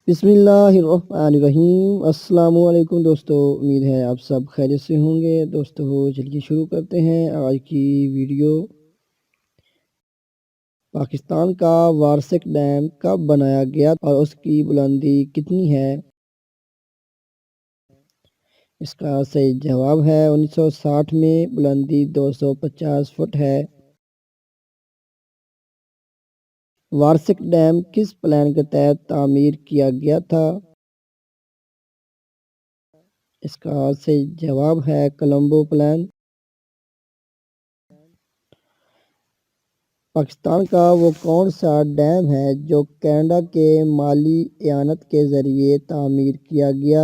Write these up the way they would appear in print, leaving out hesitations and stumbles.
بسم اللہ الرحمن الرحیم۔ السلام علیکم دوستو، امید ہے آپ سب خیریت سے ہوں گے۔ دوستو چلیے شروع کرتے ہیں آج کی ویڈیو۔ پاکستان کا وارسک ڈیم کب بنایا گیا اور اس کی بلندی کتنی ہے؟ اس کا صحیح جواب ہے 1960 میں، بلندی 250 فٹ ہے۔ وارسک ڈیم کس پلان کے تحت تعمیر کیا گیا تھا؟ اس کا صحیح جواب ہے کولمبو پلان۔ پاکستان کا وہ کون سا ڈیم ہے جو کینیڈا کے مالی اعانت کے ذریعے تعمیر کیا گیا؟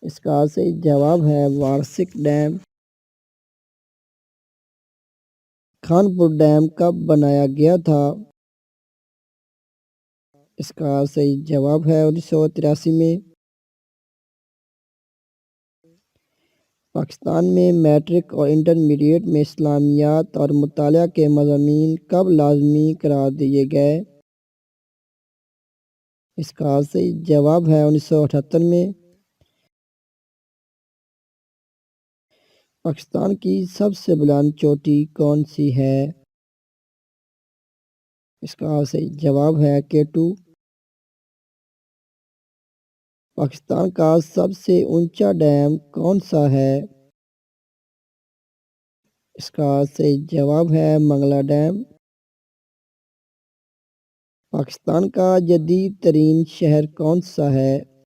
اس کا صحیح جواب ہے وارسک ڈیم۔ خانپور ڈیم کب بنایا گیا تھا؟ اس کا صحیح جواب ہے 1983 میں۔ پاکستان میں میٹرک اور انٹرمیڈیٹ میں اسلامیات اور مطالعہ کے مضامین کب لازمی قرار دیے گئے؟ اس کا صحیح جواب ہے 1978 میں۔ پاکستان کی سب سے بلند چوٹی کون سی ہے؟ اس کا صحیح جواب ہے K2۔ پاکستان کا سب سے اونچا ڈیم کون سا ہے؟ اس کا صحیح جواب ہے منگلا ڈیم۔ پاکستان کا جدید ترین شہر کون سا ہے؟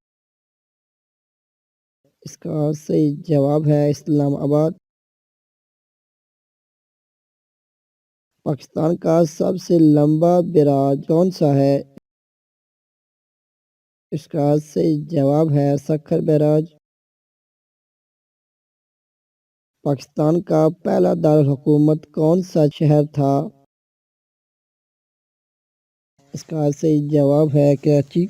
اس کا صحیح جواب ہے اسلام آباد۔ پاکستان کا سب سے لمبا بیراج کون سا ہے؟ اس کا صحیح جواب ہے سکھر بیراج۔ پاکستان کا پہلا دارالحکومت کون سا شہر تھا؟ اس کا صحیح جواب ہے کراچی۔